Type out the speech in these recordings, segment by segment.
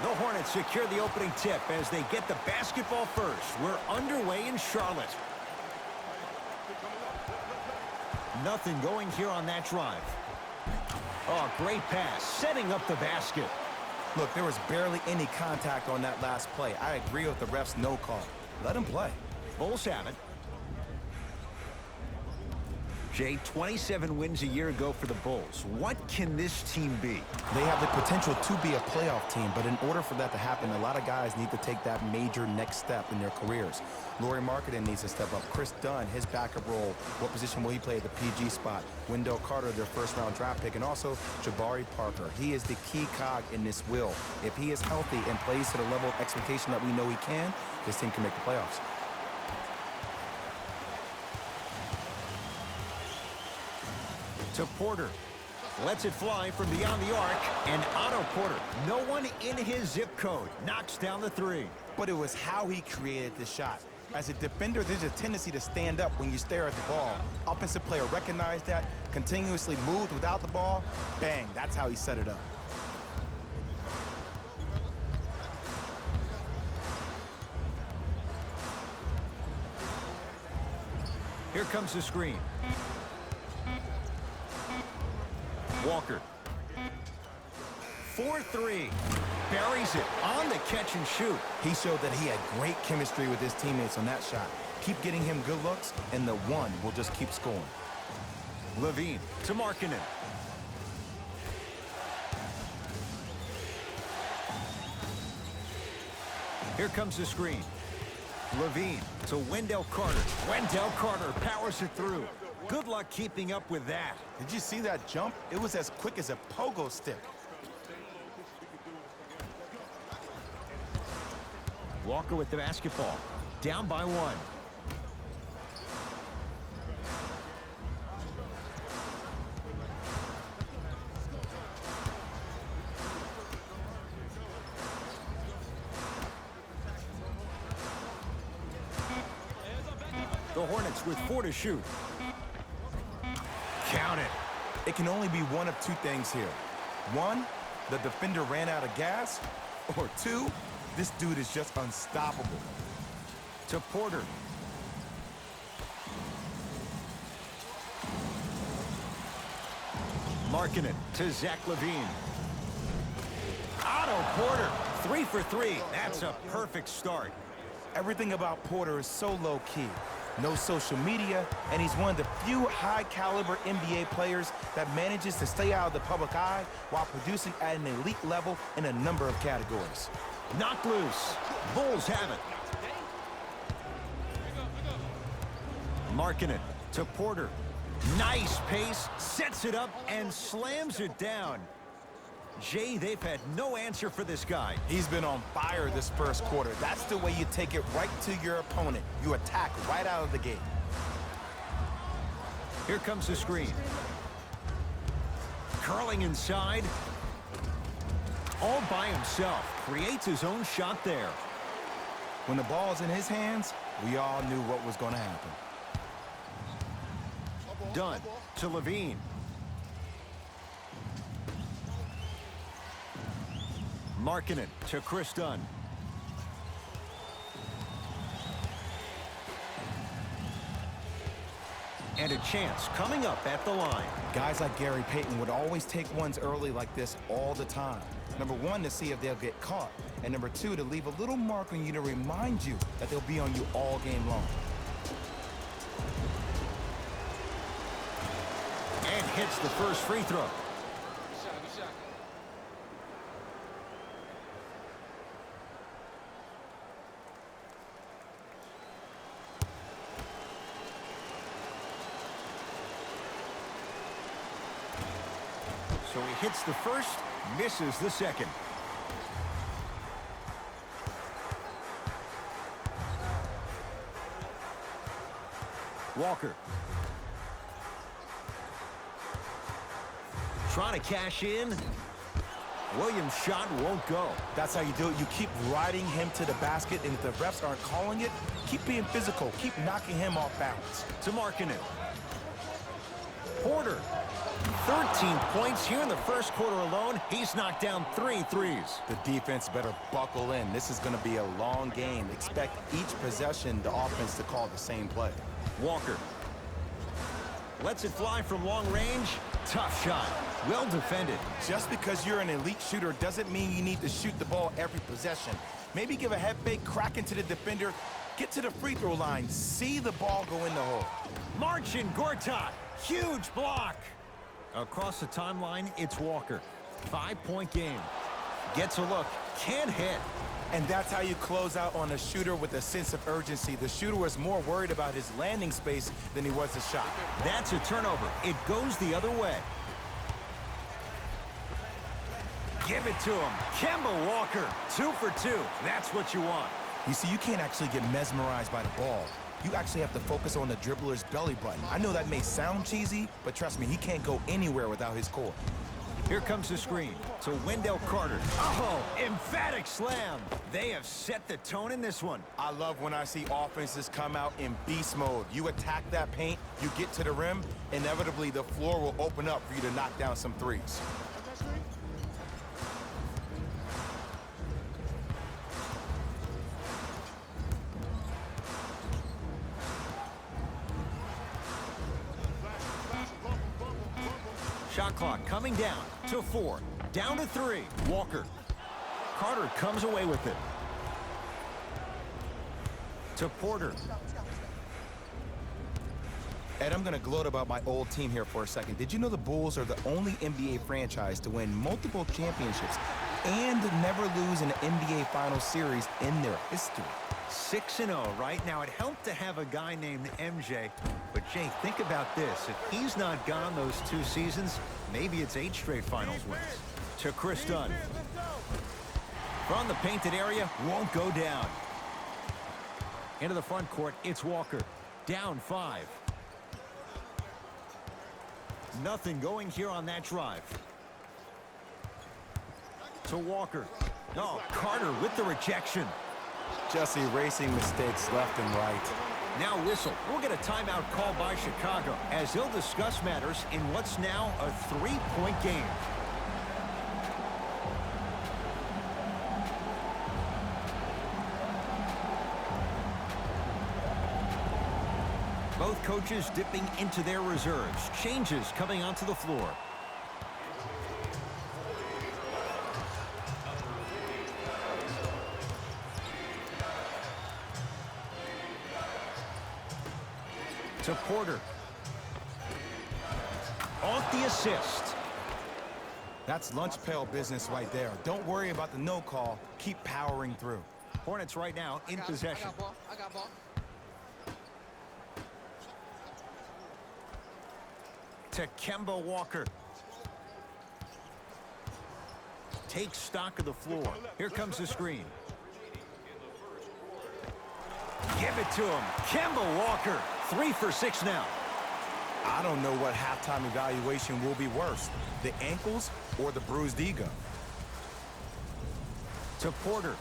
The Hornets secure the opening tip as they get the basketball first. We're underway in Charlotte. Nothing going here on that drive. Oh, great pass, setting up the basket. Look, there was barely any contact on that last play. I agree with the ref's no call. Let him play. Bulls have it. Jay, 27 wins a year ago for the Bulls. What can this team be? They have the potential to be a playoff team, but in order for that to happen, a lot of guys need to take that major next step in their careers. Lauri Markkanen needs to step up. Chris Dunn, his backup role. What position will he play at the PG spot? Wendell Carter, their first-round draft pick, and also Jabari Parker. He is the key cog in this wheel. If he is healthy and plays to the level of expectation that we know he can, this team can make the playoffs. To Porter. Lets it fly from beyond the arc. And Otto Porter, no one in his zip code, knocks down the three. But it was how he created the shot. As a defender, there's a tendency to stand up when you stare at the ball. Offensive player recognized that, continuously moved without the ball. Bang, that's how he set it up. Here comes the screen. Walker. 4-3. Buries it on the catch and shoot. He showed that he had great chemistry with his teammates on that shot. Keep getting him good looks, and the one will just keep scoring. Levine to Markkanen. Here comes the screen. Levine to Wendell Carter. Wendell Carter powers it through. Good luck keeping up with that. Did you see that jump? It was as quick as a pogo stick. Walker with the basketball. Down by one. The Hornets with 4 to shoot. Count it. It can only be one of two things here. One, the defender ran out of gas. Or two, this dude is just unstoppable. To Porter. Markkanen to Zach Levine. Otto Porter, 3 for 3. That's a perfect start. Everything about Porter is so low-key. No social media, and he's one of the few high-caliber NBA players that manages to stay out of the public eye while producing at an elite level in a number of categories. Knocked loose. Bulls have it. Markkanen to Porter. Nice pace, sets it up, and slams it down. Jay, they've had no answer for this guy. He's been on fire this first quarter. That's the way you take it right to your opponent. You attack right out of the gate. Here comes the screen. Curling inside. All by himself. Creates his own shot there. When the ball's in his hands, we all knew what was going to happen. Dunn to Levine. Markkanen to Chris Dunn. And a chance coming up at the line. Guys like Gary Payton would always take ones early like this all the time. Number one, to see if they'll get caught. And number two, to leave a little mark on you to remind you that they'll be on you all game long. And hits the first free throw. So he hits the first, misses the second. Walker. Trying to cash in. Williams' shot won't go. That's how you do it. You keep riding him to the basket, and if the refs aren't calling it, keep being physical. Keep knocking him off balance. To Markkanen. Porter. 13 points here in the first quarter alone. He's knocked down 3 threes. The defense better buckle in. This is going to be a long game. Expect each possession the offense to call the same play. Walker lets it fly from long range. Tough shot. Well defended. Just because you're an elite shooter doesn't mean you need to shoot the ball every possession. Maybe give a head fake, crack into the defender, get to the free throw line, see the ball go in the hole. Marcin Gortat. Huge block. Across the timeline, it's Walker. 5-point game. Gets a look. Can't hit. And that's how you close out on a shooter with a sense of urgency. The shooter was more worried about his landing space than he was the shot. That's a turnover. It goes the other way. Give it to him. Kemba Walker, 2 for 2. That's what you want. You see, you can't actually get mesmerized by the ball. You actually have to focus on the dribbler's belly button. I know that may sound cheesy, but trust me, he can't go anywhere without his core. Here comes the screen to Wendell Carter. Oh, emphatic slam. They have set the tone in this one. I love when I see offenses come out in beast mode. You attack that paint, you get to the rim, inevitably the floor will open up for you to knock down some threes. Shot clock coming down to 4. Down to 3. Walker. Carter comes away with it. To Porter. Ed, I'm going to gloat about my old team here for a second. Did you know the Bulls are the only NBA franchise to win multiple championships and never lose an NBA Finals series in their history? 6-0 right now. It helped to have a guy named MJ. But, Jay, think about this. If he's not gone those 2 seasons, maybe it's 8 straight finals wins. To Chris Dunn. From the painted area, won't go down. Into the front court, it's Walker. Down 5. Nothing going here on that drive. To Walker. Oh, Carter with the rejection. Just erasing mistakes left and right. Now whistle. We'll get a timeout called by Chicago as they'll discuss matters in what's now a 3-point game. Both coaches dipping into their reserves. Changes coming onto the floor. To Porter. Off the assist. That's lunch pail business right there. Don't worry about the no call. Keep powering through. Hornets right now in possession. I got ball. To Kemba Walker. Takes stock of the floor. Here comes the screen. Give it to him. Kemba Walker. 3 for 6 now. I don't know what halftime evaluation will be worse, the ankles or the bruised ego. To Porter.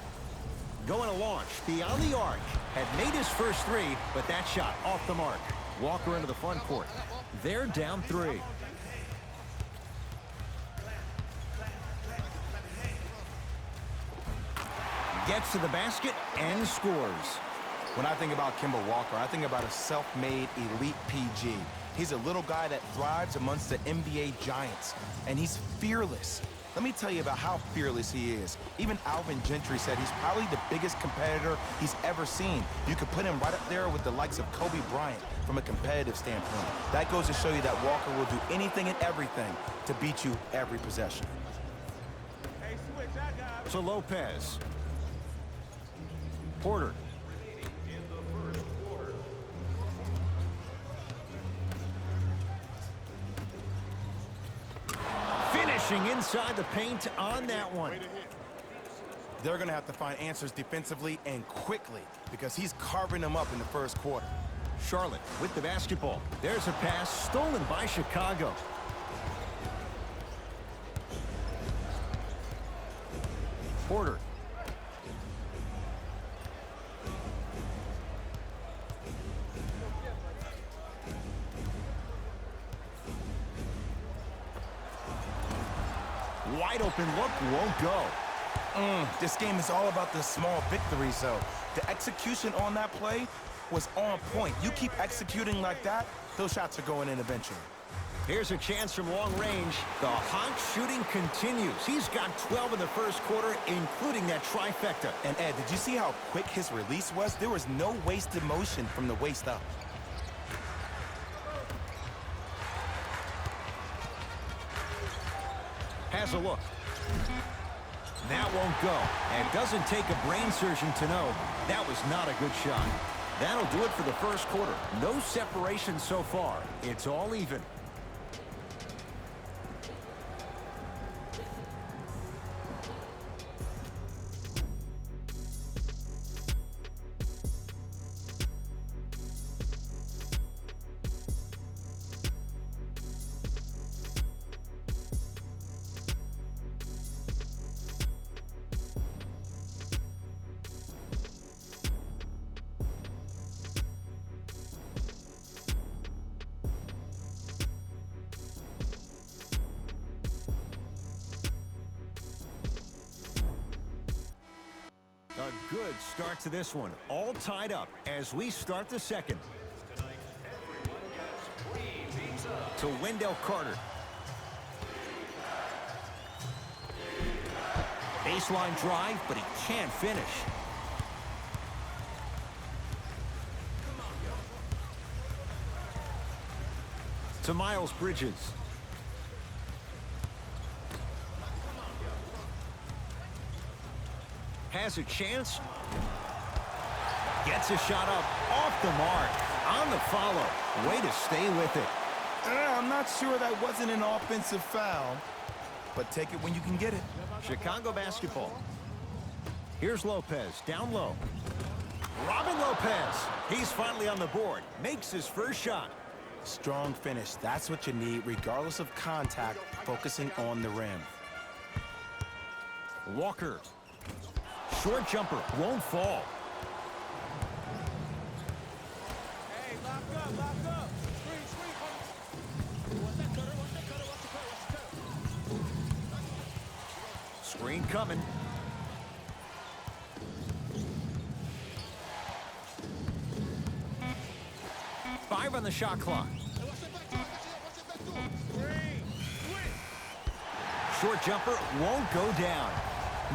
Going to launch beyond the arc. Had made his first 3, but that shot off the mark. Walker into the front court. They're down 3. Gets to the basket and scores. When I think about Kemba Walker, I think about a self-made elite PG. He's a little guy that thrives amongst the NBA giants, and he's fearless. Let me tell you about how fearless he is. Even Alvin Gentry said he's probably the biggest competitor he's ever seen. You could put him right up there with the likes of Kobe Bryant from a competitive standpoint. That goes to show you that Walker will do anything and everything to beat you every possession. To Lopez. Porter. Finishing inside the paint on that one. They're going to have to find answers defensively and quickly because he's carving them up in the first quarter. Charlotte with the basketball. There's a pass stolen by Chicago. Porter. open look won't go. This game is all about the small victories, though. The execution on that play was on point. You keep executing like that, those shots are going in eventually. Here's a chance from long range. The hot shooting continues. He's got 12 in the first quarter, including that trifecta. And Ed, did you see how quick his release was? There was no wasted motion from the waist up. Has a look. That won't go. And it doesn't take a brain surgeon to know that was not a good shot. That'll do it for the first quarter. No separation so far. It's all even. A good start to this one. All tied up as we start the second. To Wendell Carter. Baseline drive, but he can't finish. To Miles Bridges. Has a chance. Gets a shot up. Off the mark. On the follow. Way to stay with it. I'm not sure that wasn't an offensive foul, but take it when you can get it. Chicago basketball. Here's Lopez. Down low. Robin Lopez. He's finally on the board. Makes his first shot. Strong finish. That's what you need, regardless of contact, focusing on the rim. Walker. Short jumper. Won't fall. Hey, lock up. Screen coming. Five on the shot clock. Short jumper won't go down.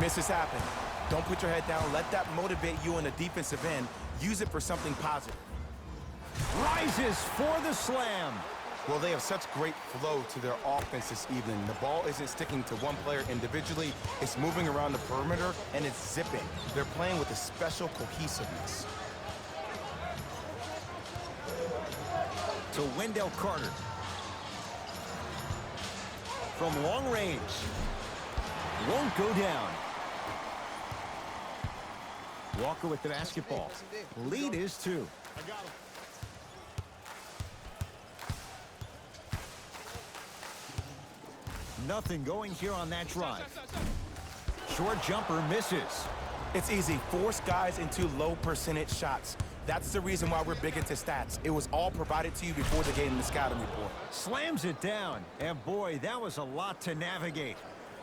Misses happen. Don't put your head down. Let that motivate you on the defensive end. Use it for something positive. Rises for the slam. Well, they have such great flow to their offense this evening. The ball isn't sticking to one player individually. It's moving around the perimeter, and it's zipping. They're playing with a special cohesiveness. To Wendell Carter. From long range. Won't go down. Walker with the basketball. Lead is 2. Nothing going here on that drive. Short jumper misses. It's easy. Force guys into low percentage shots. That's the reason why we're big into stats. It was all provided to you before the game in the scouting report. Slams it down. And boy, that was a lot to navigate.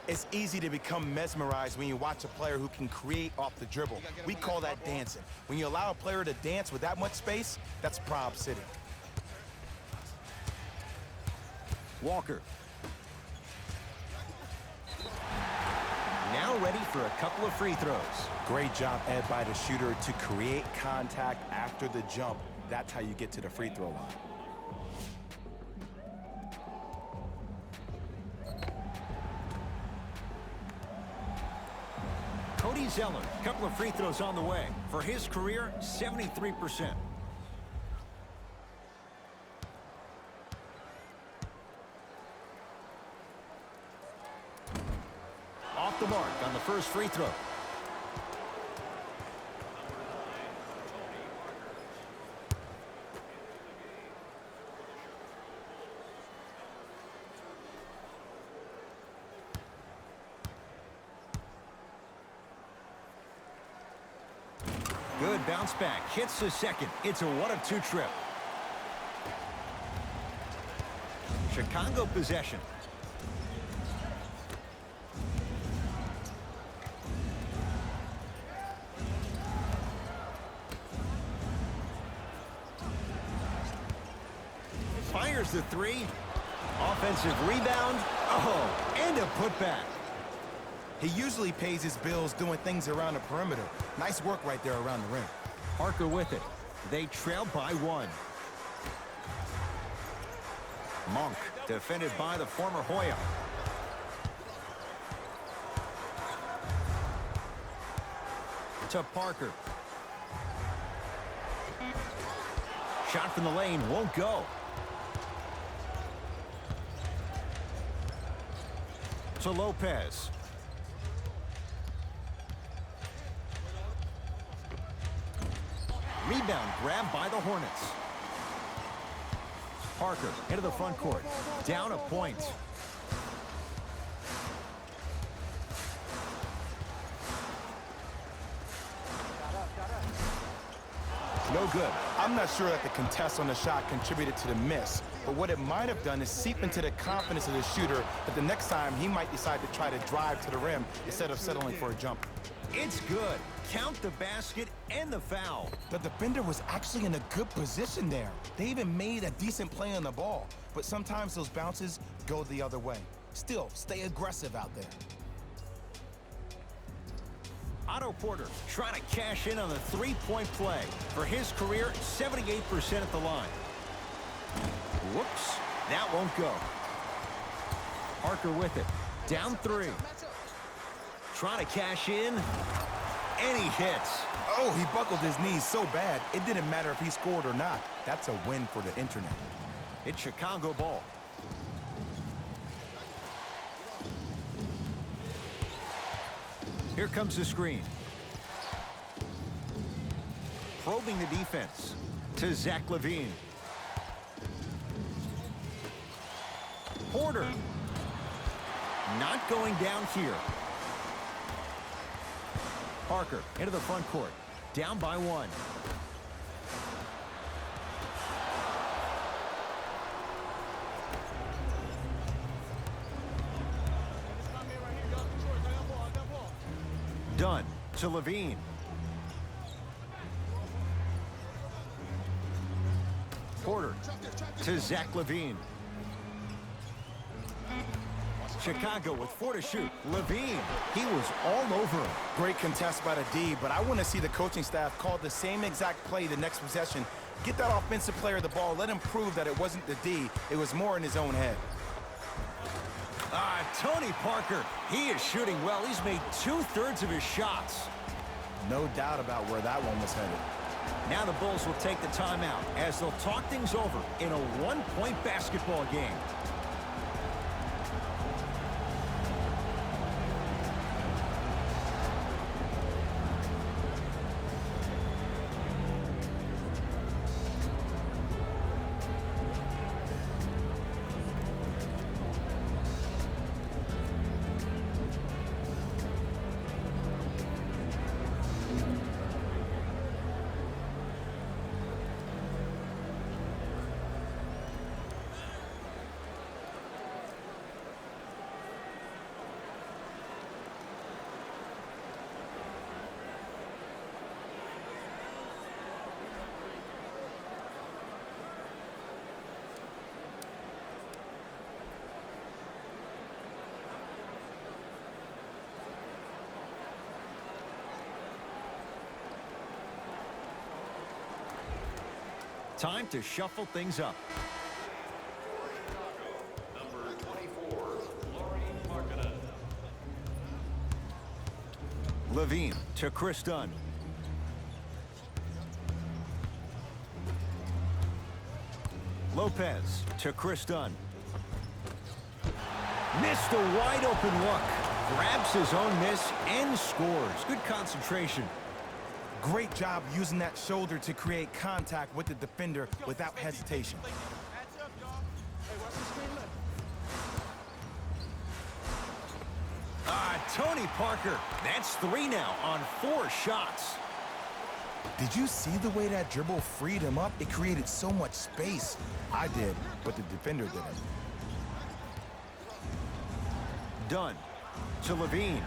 It's easy to become mesmerized when you watch a player who can create off the dribble. We call that dancing. When you allow a player to dance with that much space, that's Prob City. Walker. Now ready for a couple of free throws. Great job, Ed, by the shooter to create contact after the jump. That's how you get to the free throw line. Cody Zeller, a couple of free throws on the way. For his career, 73%. Off the mark on the first free throw. Good bounce back. Hits the second. It's a 1-of-2 trip. Chicago possession. There's the three. Offensive rebound. Oh, and a putback. He usually pays his bills doing things around the perimeter. Nice work right there around the rim. Parker with it. They trail by one. Monk, defended by the former Hoya. To Parker. Shot from the lane won't go. To Lopez. Rebound grab by the Hornets. Parker into the front court. Down a point. No good. I'm not sure that the contest on the shot contributed to the miss, but what it might have done is seep into the confidence of the shooter that the next time he might decide to try to drive to the rim instead of settling for a jumper. It's good. Count the basket and the foul. The defender was actually in a good position there. They even made a decent play on the ball, but sometimes those bounces go the other way. Still, stay aggressive out there. Otto Porter trying to cash in on the three-point play. For his career, 78% at the line. Whoops, that won't go. Parker with it. Down three. Trying to cash in, and he hits. Oh, he buckled his knees so bad, it didn't matter if he scored or not. That's a win for the internet. It's Chicago ball. Here comes the screen. Probing the defense to Zach LaVine. Porter. Not going down here. Parker into the front court. Down by one. Dunn to LaVine. Porter to Zach LaVine. Chicago with 4 to shoot. LaVine, he was all over him. Great contest by the D, but I want to see the coaching staff call the same exact play the next possession. Get that offensive player the ball. Let him prove that it wasn't the D. It was more in his own head. Tony Parker, he is shooting well. He's made 2/3 of his shots. No doubt about where that one was headed. Now the Bulls will take the timeout as they'll talk things over in a one-point basketball game. Time to shuffle things up. Number 24, Laurie Markkanen. LaVine to Chris Dunn. Lopez to Chris Dunn. Missed a wide open look. Grabs his own miss and scores. Good concentration. Great job using that shoulder to create contact with the defender without hesitation. Hands up, y'all. Hey, watch the screen left. Tony Parker. That's 3 now on 4 shots. Did you see the way that dribble freed him up? It created so much space. I did, but the defender didn't. Dunn to LaVine.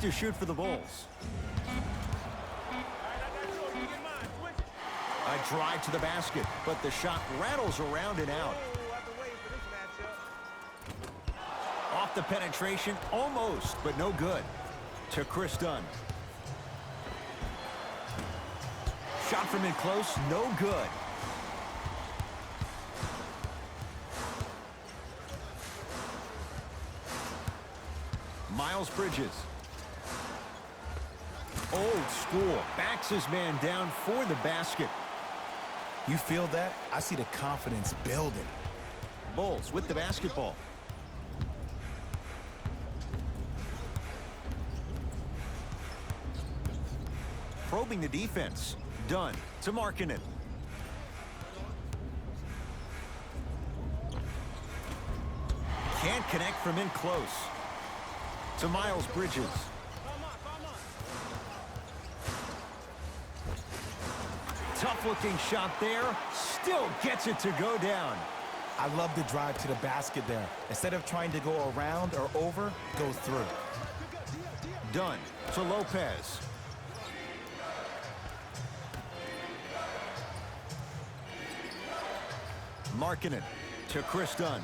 to shoot for the Bulls. A drive to the basket, but the shot rattles around and out. Off the penetration, almost, but no good. To Chris Dunn. Shot from in close, no good. Miles Bridges. Old school. Backs his man down for the basket. You feel that? I see the confidence building. Bulls with the basketball. Probing the defense. Dunn to Markkanen. Can't connect from in close. To Miles Bridges. Tough-looking shot there. Still gets it to go down. I love the drive to the basket there. Instead of trying to go around or over, go through. Dunn to Lopez. Markkanen to Chris Dunn.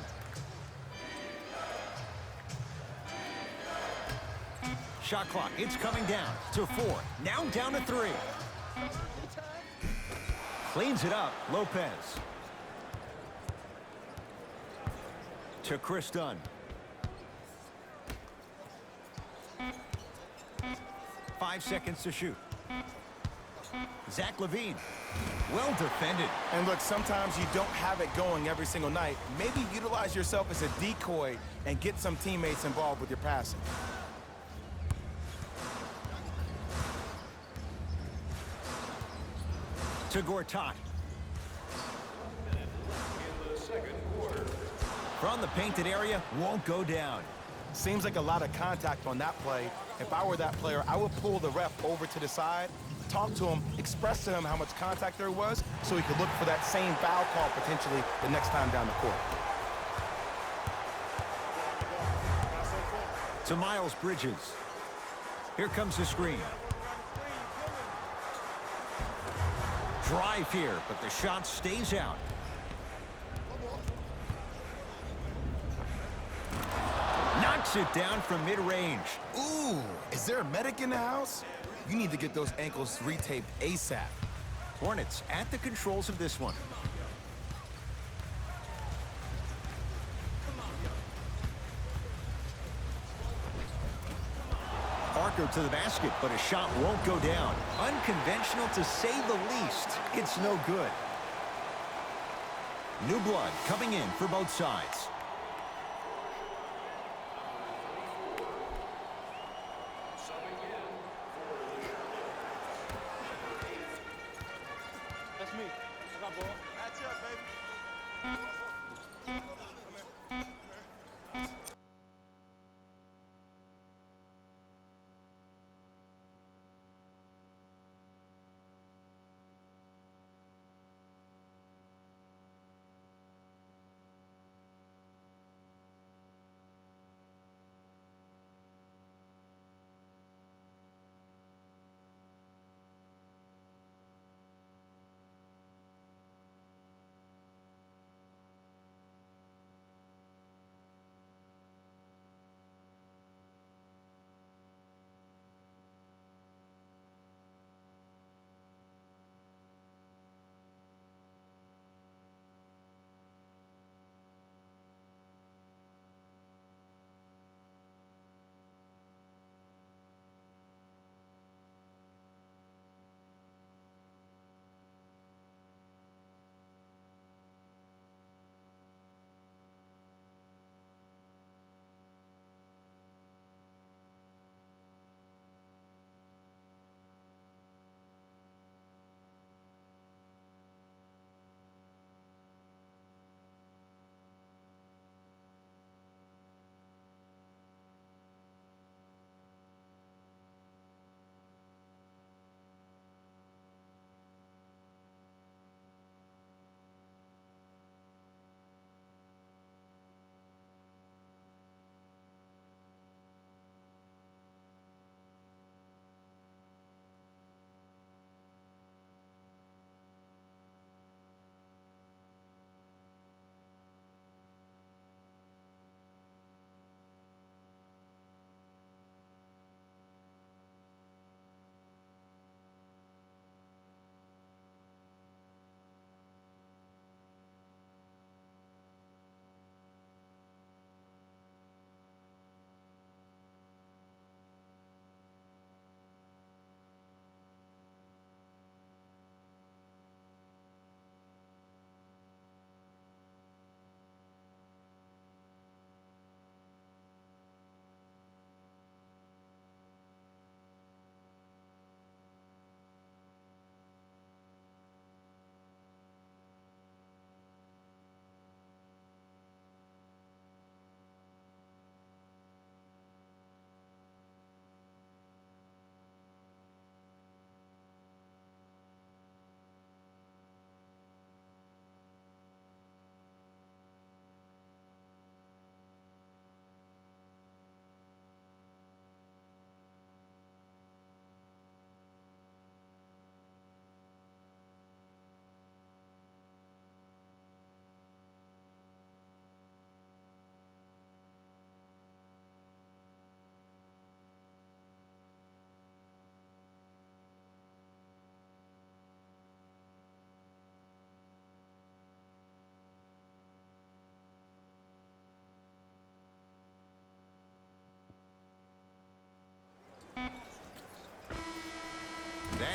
Shot clock, it's coming down to 4. Now down to 3. Cleans it up, Lopez. To Chris Dunn. Five seconds to shoot. Zach LaVine. Well defended. And look, sometimes you don't have it going every single night. Maybe utilize yourself as a decoy and get some teammates involved with your passing. To Gortat. In the second quarter. From the painted area, won't go down. Seems like a lot of contact on that play. If I were that player, I would pull the ref over to the side, talk to him, express to him how much contact there was so he could look for that same foul call potentially the next time down the court. To Miles Bridges. Here comes the screen. Drive here, but the shot stays out. Knocks it down from mid-range. Ooh, is there a medic in the house? You need to get those ankles retaped ASAP. Hornets at the controls of this one. Parker to the basket, but a shot won't go down. Unconventional to say the least. It's no good. New blood coming in for both sides. That's me. I got ball. That's up, baby.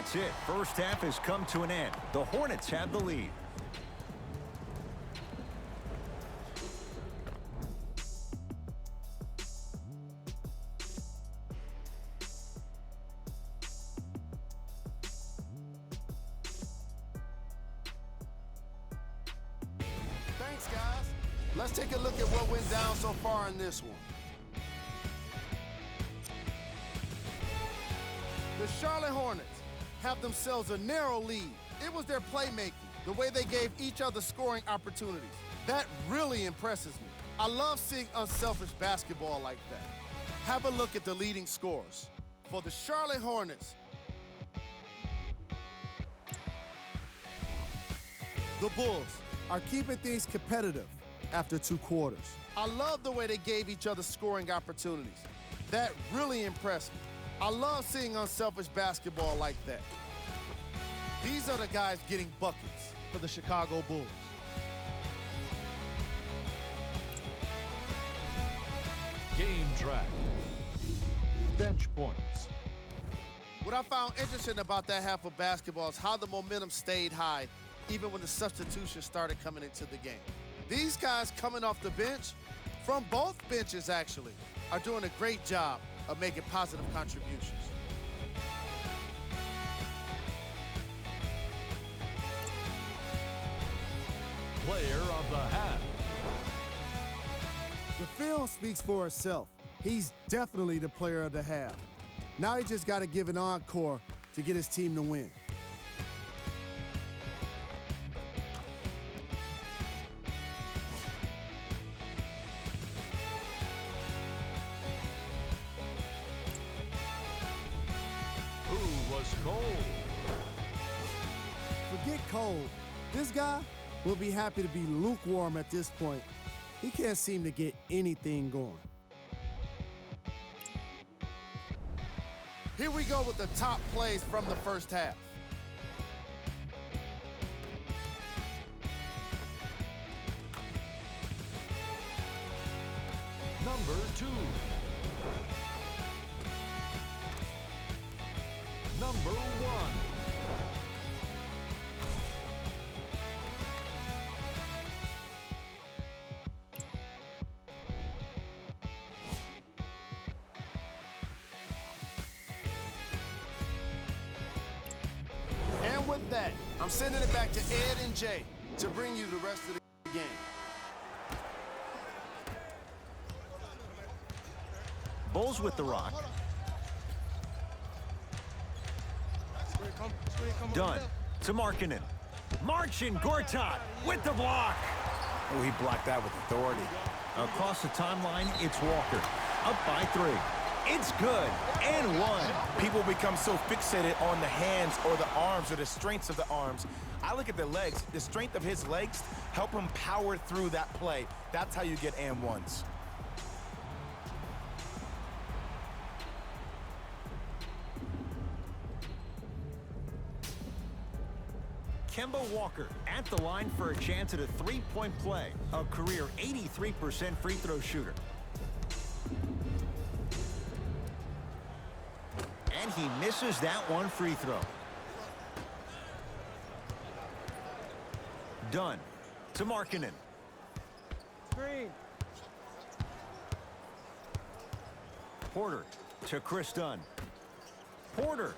That's it. First half has come to an end. The Hornets have the lead. Thanks, guys. Let's take a look at what went down so far in this one. The Charlotte Hornets have themselves a narrow lead. It was their playmaking, the way they gave each other scoring opportunities. That really impresses me. I love seeing unselfish basketball like that. Have a look at the leading scorers. For the Charlotte Hornets, the Bulls are keeping things competitive after 2 quarters. I love the way they gave each other scoring opportunities. That really impressed me. I love seeing unselfish basketball like that. These are the guys getting buckets for the Chicago Bulls. Game track. Bench points. What I found interesting about that half of basketball is how the momentum stayed high even when the substitutions started coming into the game. These guys coming off the bench, from both benches actually, are doing a great job of making positive contributions. Player of the half. The film speaks for itself. He's definitely the player of the half. Now he just got to give an encore to get his team to win. Who was cold? Forget cold. This guy will be happy to be lukewarm at this point. He can't seem to get anything going. Here we go with the top plays from the first half. Number 2. Number 1. And with that, I'm sending it back to Ed and Jay to bring you the rest of the game. Bulls with the rock. Dunn to Markkanen. Marcin Gortat with the block. Oh, he blocked that with authority. Across the timeline, it's Walker. Up by 3. It's good. And 1. People become so fixated on the hands or the arms or the strengths of the arms. I look at the legs. The strength of his legs help him power through that play. That's how you get and ones. Kemba Walker at the line for a chance at a 3-point play. A career 83% free throw shooter. And he misses that one free throw. Dunn to Markkanen. Green. Porter to Chris Dunn. Porter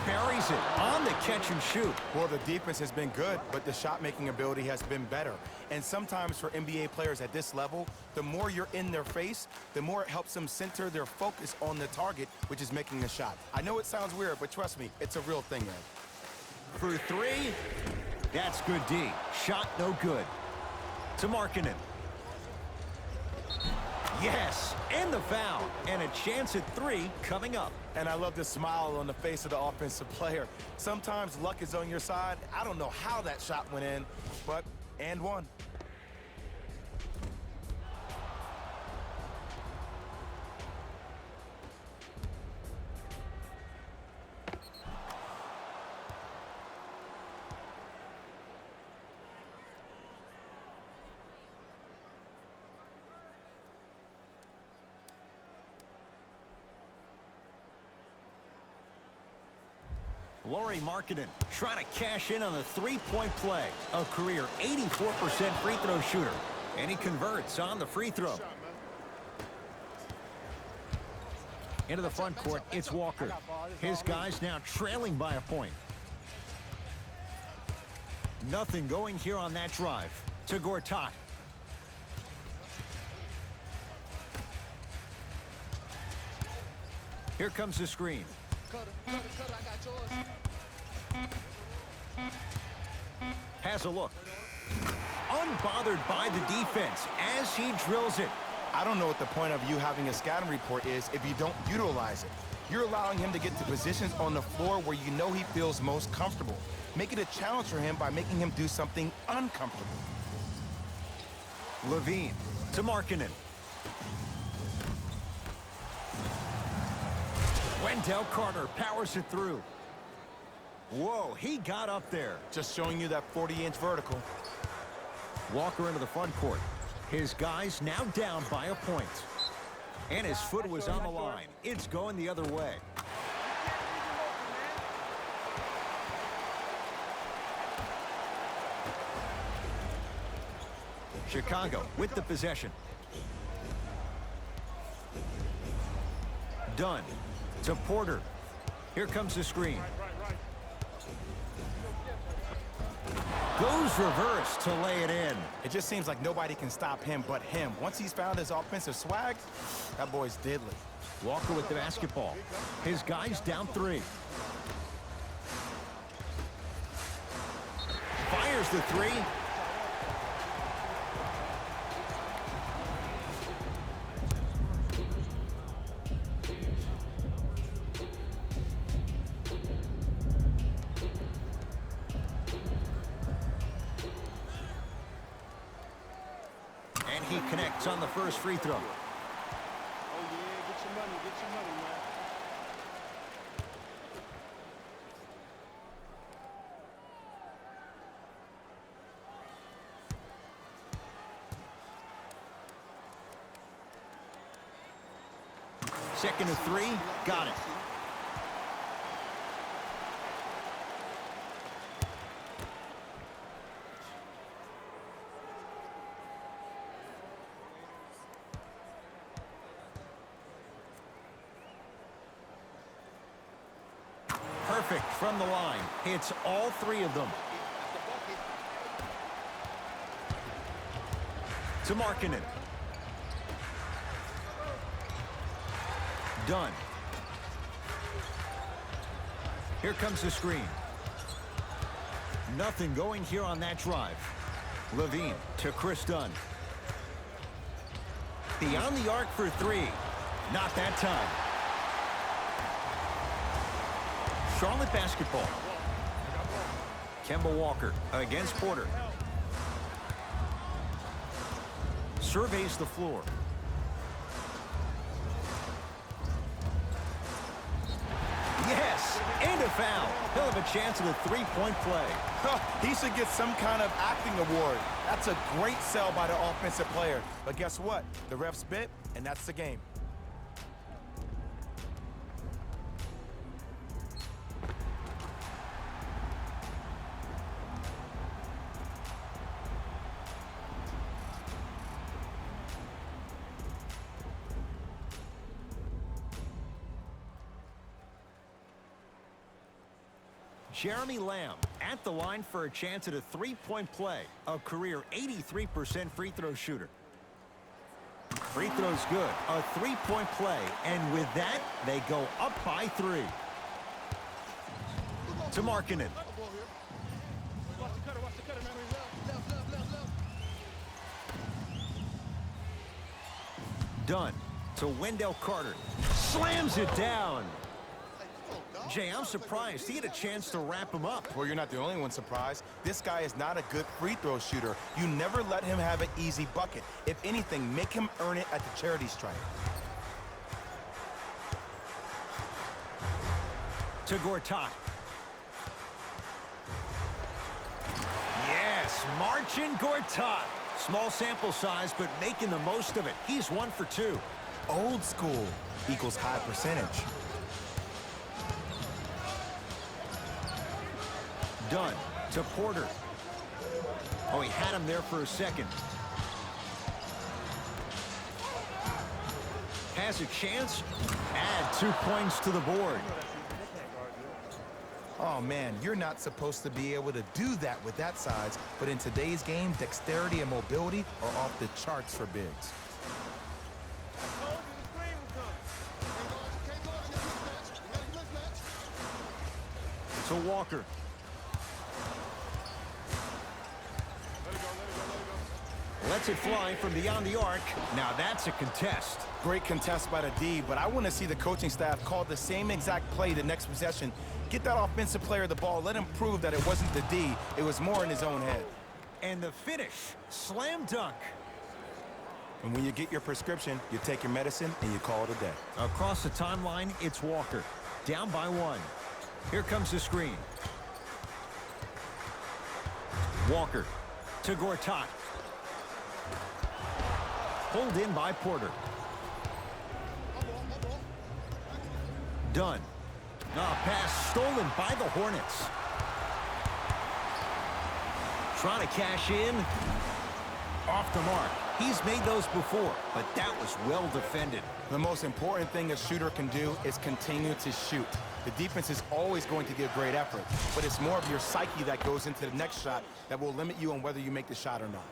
buries it on the catch and shoot. Well, the defense has been good, but the shot-making ability has been better. And sometimes for NBA players at this level, the more you're in their face, the more it helps them center their focus on the target, which is making a shot. I know it sounds weird, but trust me, it's a real thing, man. For 3, that's good D. Shot no good. To Markkanen. Yes, and the foul. And a chance at 3 coming up. And I love the smile on the face of the offensive player. Sometimes luck is on your side. I don't know how that shot went in, but and one. Lauri Markkanen trying to cash in on the three-point play. A career 84% free throw shooter. And he converts on the free throw. Into the front court, it's Walker. His guys now trailing by a point. Nothing going here on that drive. To Gortat. Here comes the screen. Has a look. Unbothered by the defense as he drills it. I don't know what the point of you having a scouting report is if you don't utilize it. You're allowing him to get to positions on the floor where you know he feels most comfortable. Make it a challenge for him by making him do something uncomfortable. Levine to Markkanen. Wendell Carter powers it through. Whoa, he got up there. Just showing you that 40-inch vertical. Walker into the front court. His guys now down by a point. And his foot was on the line. It's going the other way. Chicago with the possession. Dunn to Porter. Here comes the screen. Goes reverse to lay it in. It just seems like nobody can stop him but him. Once he's found his offensive swag, that boy's deadly. Walker with the basketball. His guys down three. Fires the three. And he connects on the first free throw. Oh, yeah, get your money, man. Second to three, got it. Perfect from the line. Hits all three of them. To Markkanen. Dunn. Here comes the screen. Nothing going here on that drive. Levine to Chris Dunn. Beyond the arc for three. Not that time. Charlotte basketball. Kemba Walker against Porter. Surveys the floor. Yes, and a foul. He'll have a chance at a three-point play. He should get some kind of acting award. That's a great sell by the offensive player. But guess what? The refs bit, and that's the game. Jeremy Lamb at the line for a chance at a three-point play. A career 83% free throw shooter. Free throw's good. A three-point play. And with that, they go up by three. To Markkanen. Dunn to Wendell Carter. Slams it down. Jay, I'm surprised. He had a chance to wrap him up. Well, you're not the only one surprised. This guy is not a good free throw shooter. You never let him have an easy bucket. If anything, make him earn it at the charity stripe. To Gortat. Yes, Marcin Gortat. Small sample size, but making the most of it. He's 1 for 2. Old school equals high percentage. Dunn to Porter. Oh, he had him there for a second. Has a chance. Add 2 points to the board. Oh, man, you're not supposed to be able to do that with that size, but in today's game, dexterity and mobility are off the charts for bigs. To Walker. Lets it fly from beyond the arc. Now that's a contest. Great contest by the D, but I want to see the coaching staff call the same exact play the next possession. Get that offensive player the ball. Let him prove that it wasn't the D. It was more in his own head. And the finish. Slam dunk. And when you get your prescription, you take your medicine and you call it a day. Across the timeline, it's Walker. Down by 1. Here comes the screen. Walker to Gortat. Pulled in by Porter. Dunn. Pass stolen by the Hornets. Trying to cash in. Off the mark. He's made those before, but that was well defended. The most important thing a shooter can do is continue to shoot. The defense is always going to give great effort, but it's more of your psyche that goes into the next shot that will limit you on whether you make the shot or not.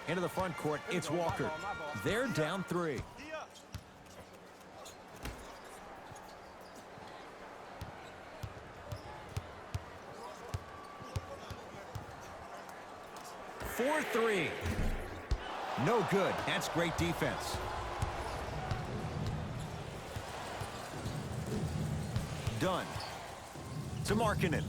Into the front court, it's Walker. They're down 3. For 3. No good. That's great defense. Dunn to Markkanen.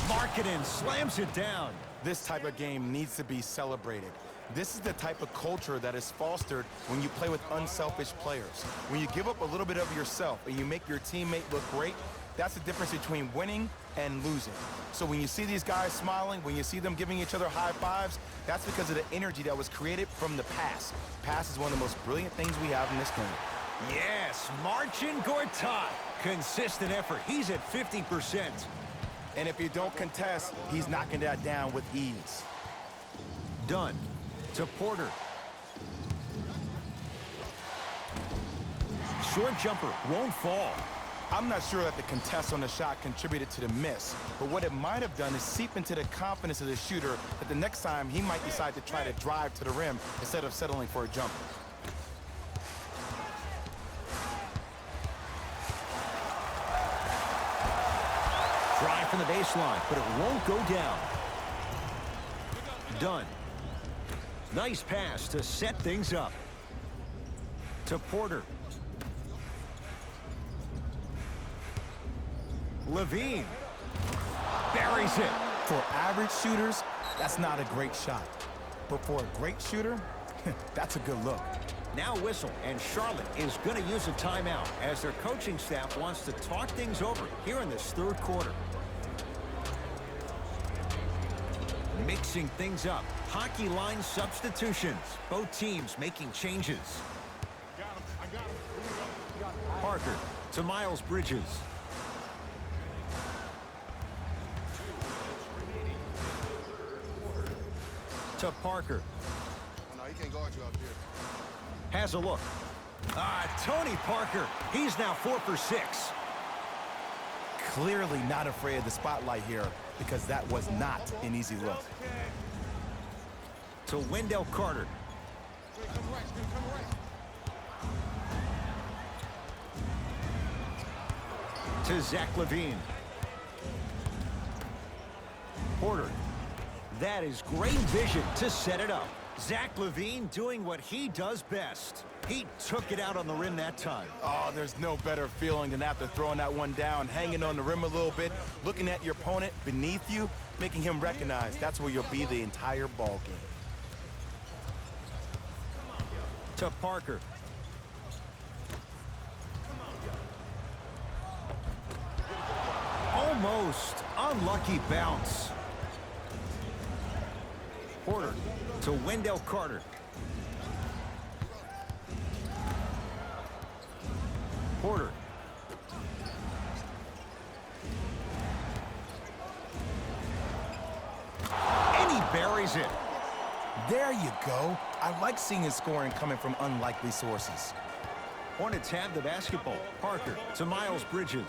Markkanen slams it down. This type of game needs to be celebrated. This is the type of culture that is fostered when you play with unselfish players. When you give up a little bit of yourself and you make your teammate look great, that's the difference between winning and losing. So when you see these guys smiling, when you see them giving each other high fives, that's because of the energy that was created from the pass. Pass is one of the most brilliant things we have in this game. Yes, Marcin Gortat. Consistent effort. He's at 50%. And if you don't contest, he's knocking that down with ease. Dunn to Porter. Short jumper won't fall. I'm not sure that the contest on the shot contributed to the miss, but what it might have done is seep into the confidence of the shooter that the next time he might decide to try to drive to the rim instead of settling for a jumper. Drive from the baseline, but it won't go down. Dunn. Nice pass to set things up. To Porter. Levine. Buries it. For average shooters, that's not a great shot. But for a great shooter, that's a good look. Now whistle, and Charlotte is going to use a timeout as their coaching staff wants to talk things over here in this third quarter. Mixing things up. Hockey line substitutions. Both teams making changes. Parker to Miles Bridges. To Parker. No, he can't guard you out there. Has a look. Tony Parker. He's now 4 for 6. Clearly not afraid of the spotlight here because that was not an easy look. To Wendell Carter. To Zach Levine. Porter. That is great vision to set it up. Zach Levine doing what he does best. He took it out on the rim that time. Oh, there's no better feeling than after throwing that one down, hanging on the rim a little bit, looking at your opponent beneath you, making him recognize that's where you'll be the entire ball game. To Parker. Almost unlucky bounce. Porter to Wendell Carter. Porter. buries it. There you go. I like seeing his scoring coming from unlikely sources. Hornets have the basketball. Parker to Miles Bridges.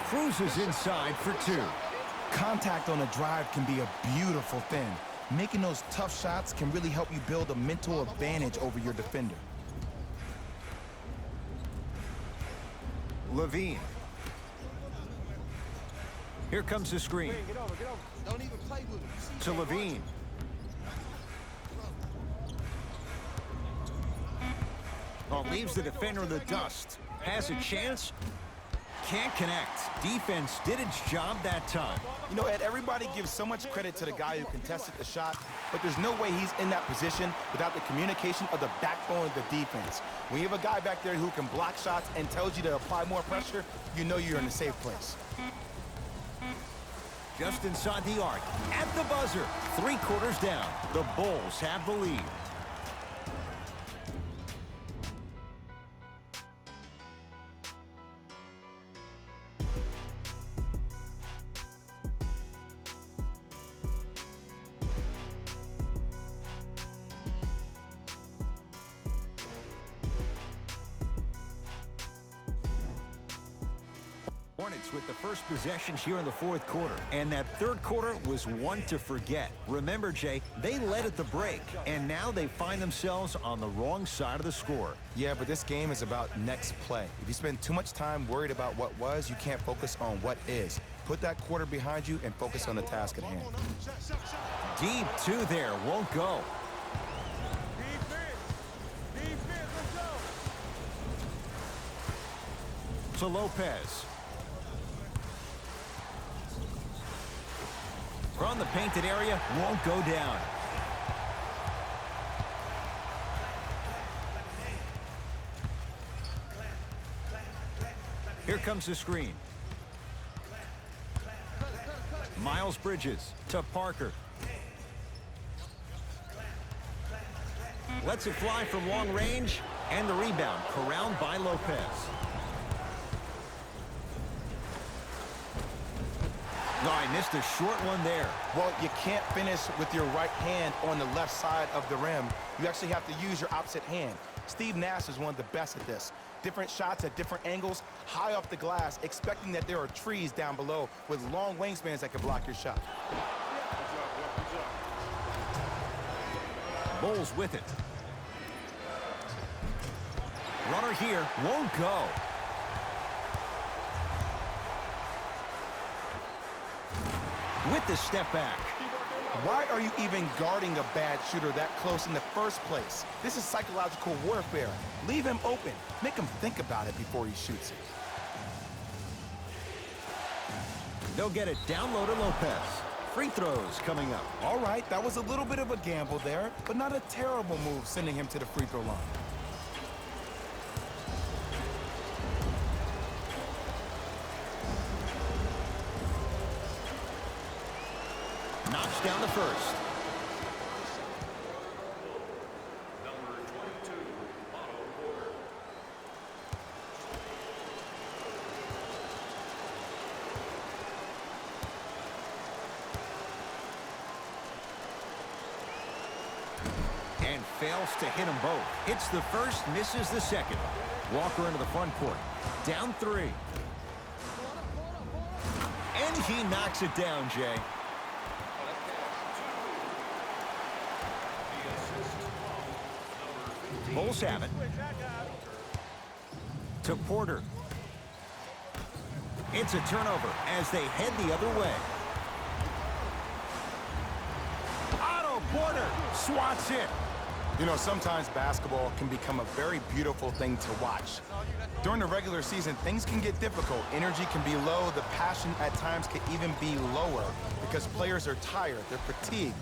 Cruises inside for two. Contact on a drive can be a beautiful thing. Making those tough shots can really help you build a mental advantage over your defender. Levine. Here comes the screen. Don't even play with him. To Levine. Oh, leaves the defender in the dust. Has a chance. Can't connect. Defense did its job that time. You know, Ed, everybody gives so much credit to the guy who contested the shot, but there's no way he's in that position without the communication of the backbone of the defense. When you have a guy back there who can block shots and tells you to apply more pressure, you know you're in a safe place. Just inside the arc. At the buzzer. 3 quarters down. The Bulls have the lead. Hornets with the first possession here in the 4th quarter. And that 3rd quarter was one to forget. Remember, Jay, they led at the break, and now they find themselves on the wrong side of the score. Yeah, but this game is about next play. If you spend too much time worried about what was, you can't focus on what is. Put that quarter behind you and focus on the task at hand. Deep 2 there, won't go. To Lopez. From the painted area, won't go down. Here comes the screen. Miles Bridges to Parker. Lets it fly from long range, and the rebound corralled by Lopez. No, I missed a short one there. Well, you can't finish with your right hand on the left side of the rim. You actually have to use your opposite hand. Steve Nash is one of the best at this. Different shots at different angles, high off the glass, expecting that there are trees down below with long wingspans that can block your shot. Bulls with it. Runner here, won't go. With the step back. Why are you even guarding a bad shooter that close in the first place? This is psychological warfare. Leave him open. Make him think about it before he shoots it. They'll get it down low to Lopez. Free throws coming up. All right, that was a little bit of a gamble there, but not a terrible move sending him to the free throw line. Knocks down the first. Number 22, Otto Porter. And fails to hit them both. Hits the first, misses the second. Walker into the front court. Down 3. And he knocks it down, Jay. Bulls have it. To Porter. It's a turnover as they head the other way. Otto Porter swats it. You know, sometimes basketball can become a very beautiful thing to watch. During the regular season, things can get difficult. Energy can be low. The passion at times can even be lower because players are tired. They're fatigued.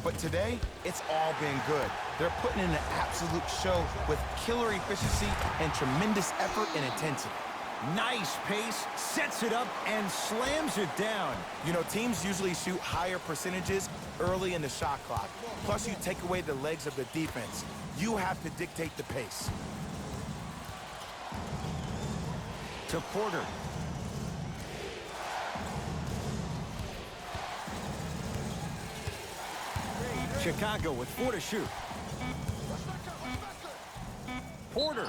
But today, it's all been good. They're putting in an absolute show with killer efficiency and tremendous effort and intensity. Nice pace, sets it up, and slams it down. You know, teams usually shoot higher percentages early in the shot clock. Plus, you take away the legs of the defense. You have to dictate the pace. To Porter. Chicago with 4 to shoot. Porter.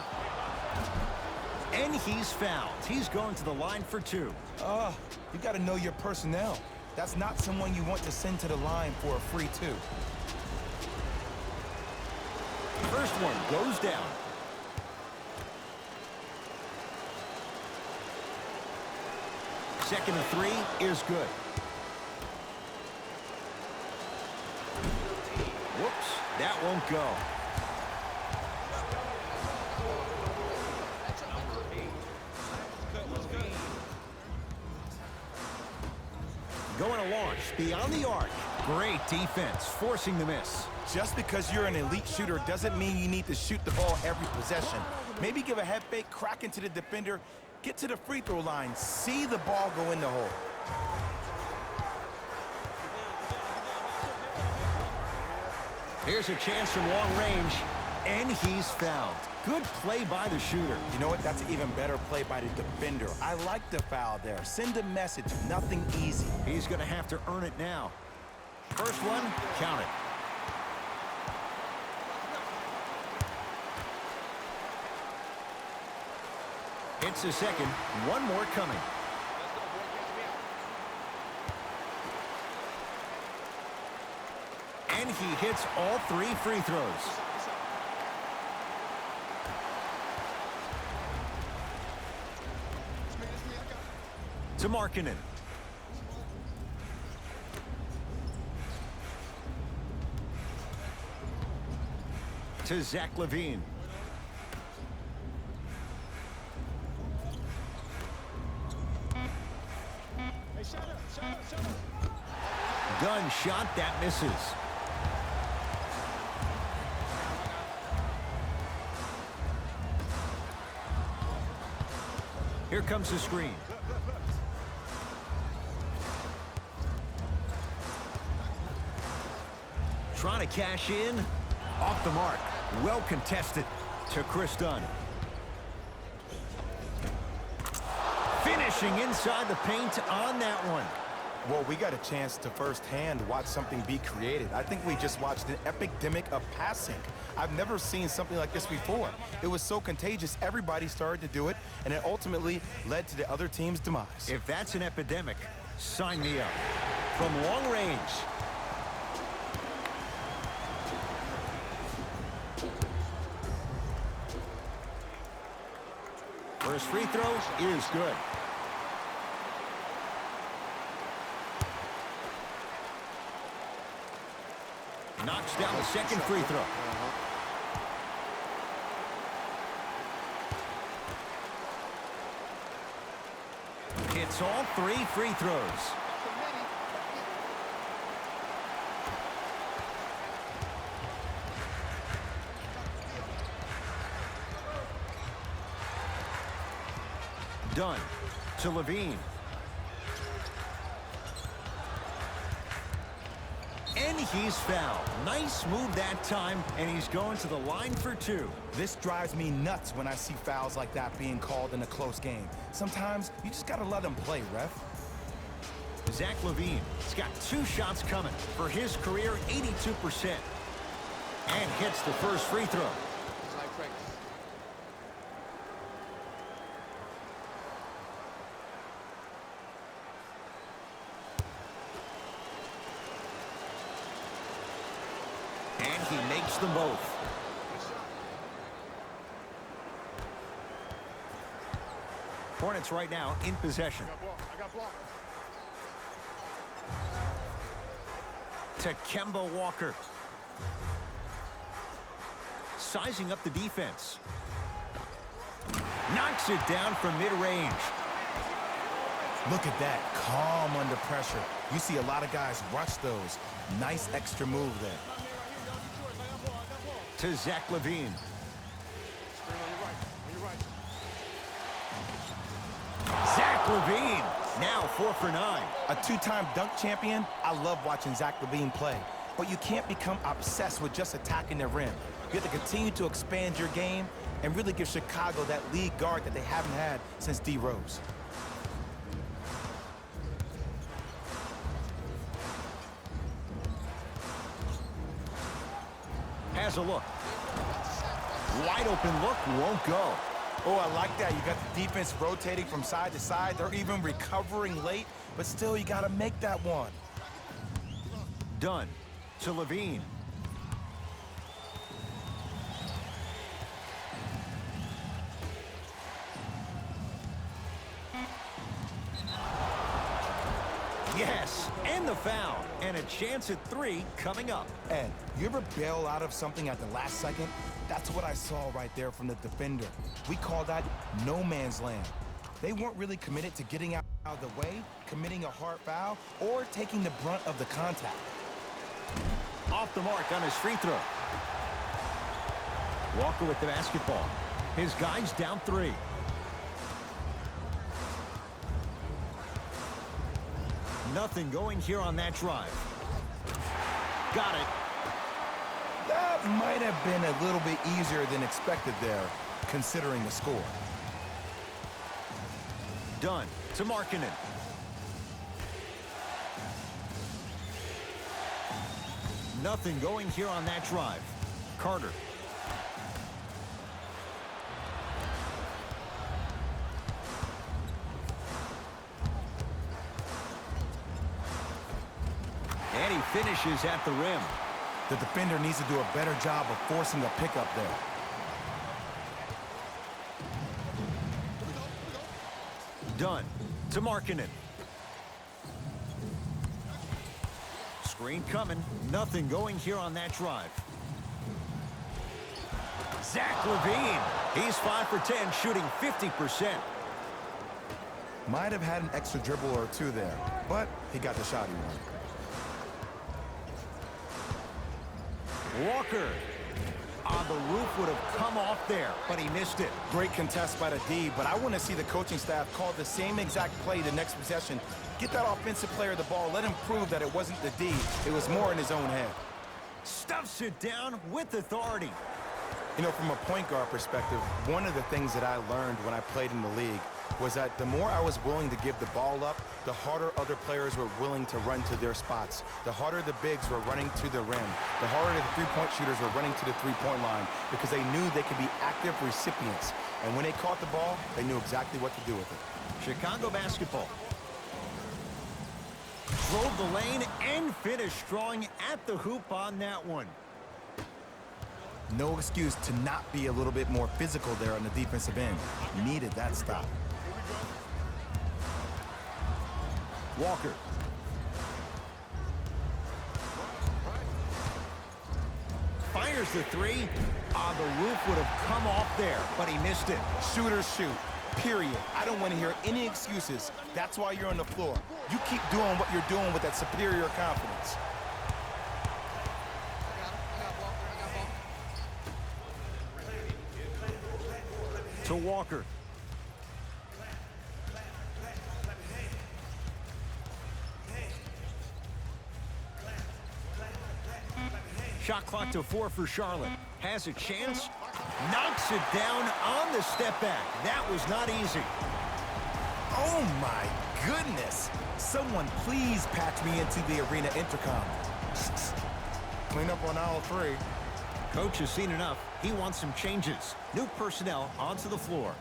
And he's fouled. He's going to the line for 2. You got to know your personnel. That's not someone you want to send to the line for a free 2. First one goes down. Second and 3 is good. Whoops, that won't go. Going to launch beyond the arc. Great defense, forcing the miss. Just because you're an elite shooter doesn't mean you need to shoot the ball every possession. Maybe give a head fake, crack into the defender, get to the free throw line, see the ball go in the hole. Here's a chance from long range, and he's fouled. Good play by the shooter. You know what? That's an even better play by the defender. I like the foul there. Send a message. Nothing easy. He's going to have to earn it now. First one, count it. It's the second. One more coming. And he hits all 3 free throws. To Markkanen. To Zach LaVine. Gun shot, that misses. Here comes the screen. Trying to cash in. Off the mark. Well contested to Chris Dunn. Finishing inside the paint on that one. Well, we got a chance to firsthand watch something be created. I think we just watched an epidemic of passing. I've never seen something like this before. It was so contagious, everybody started to do it, and it ultimately led to the other team's demise. If that's an epidemic, sign me up. From long range. First free throw is good. Knocks down the second free throw. Hits all 3 free throws. Dunn to LaVine. And he's fouled. Nice move that time, and he's going to the line for 2. This drives me nuts when I see fouls like that being called in a close game. Sometimes you just gotta let them play, ref. Zach LaVine has got 2 shots coming for his career, 82%. And hits the first free throw. And he makes them both. Hornets right now in possession. To Kemba Walker. Sizing up the defense. Knocks it down from mid-range. Look at that, calm under pressure. You see a lot of guys rush those. Nice extra move there. To Zach LaVine. Zach LaVine, now 4 for 9. A 2-time dunk champion, I love watching Zach LaVine play. But you can't become obsessed with just attacking the rim. You have to continue to expand your game and really give Chicago that lead guard that they haven't had since D. Rose. has a look. Wide open look, won't go. Oh, I like that. You got the defense rotating from side to side. They're even recovering late, but still, you got to make that one. Dunn to Levine. Yes, and the foul, and a chance at 3 coming up. Ed, you ever bail out of something at the last second? That's what I saw right there from the defender. We call that no man's land. They weren't really committed to getting out of the way, committing a hard foul, or taking the brunt of the contact. Off the mark on his free throw. Walker with the basketball. His guy's down 3. Nothing going here on that drive. Got it. That might have been a little bit easier than expected there, considering the score. Dunn to Markkanen. Nothing going here on that drive. Carter. And he finishes at the rim. The defender needs to do a better job of forcing a pickup there. Dunn to Markkanen. Screen coming. Nothing going here on that drive. Zach Levine. He's 5 for 10, shooting 50%. Might have had an extra dribble or 2 there, but he got the shot he wanted. Walker on the roof would have come off there, but he missed it. Great contest by the D, but I want to see the coaching staff call the same exact play the next possession. Get that offensive player the ball. Let him prove that it wasn't the D. It was more in his own head. Stuffs it down with authority. You know, from a point guard perspective, one of the things that I learned when I played in the league was that the more I was willing to give the ball up, the harder other players were willing to run to their spots. The harder the bigs were running to the rim. The harder the three-point shooters were running to the three-point line because they knew they could be active recipients. And when they caught the ball, they knew exactly what to do with it. Chicago basketball. Drove the lane and finished strong at the hoop on that one. No excuse to not be a little bit more physical there on the defensive end. Needed that stop. Walker. Fires the 3. The roof would have come off there, but he missed it. Shooters shoot, period. I don't want to hear any excuses. That's why you're on the floor. You keep doing what you're doing with that superior confidence. To Walker. Shot clock to 4 for Charlotte. Has a chance. Knocks it down on the step back. That was not easy. Oh my goodness. Someone please patch me into the arena intercom. Clean up on aisle 3. Coach has seen enough. He wants some changes. New personnel onto the floor.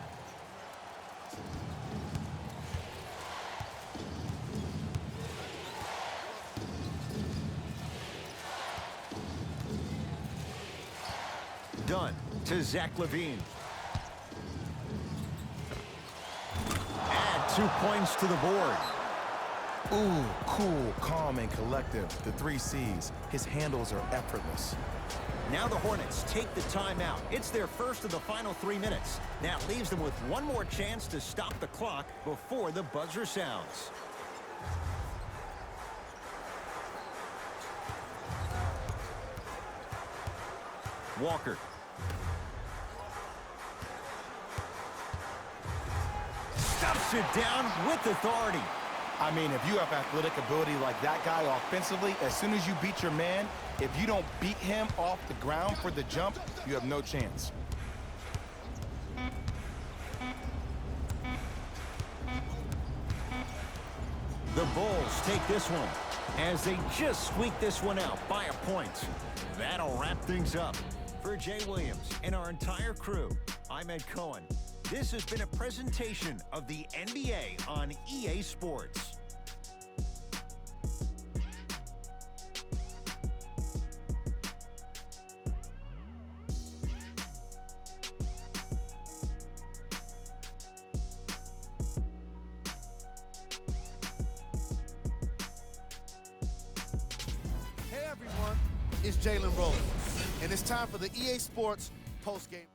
Dunn to Zach Levine. Add 2 points to the board. Ooh, cool, calm, and collective. The 3 C's. His handles are effortless. Now the Hornets take the timeout. It's their first of the final 3 minutes. That leaves them with one more chance to stop the clock before the buzzer sounds. Walker. Stuffs it down with authority. I mean, if you have athletic ability like that guy offensively, as soon as you beat your man, if you don't beat him off the ground for the jump, you have no chance. The Bulls take this one as they just squeak this one out by a point. That'll wrap things up. For Jay Williams and our entire crew, I'm Ed Cohen. This has been a presentation of the NBA on EA Sports. Hey everyone, it's Jalen Rose, and it's time for the EA Sports postgame.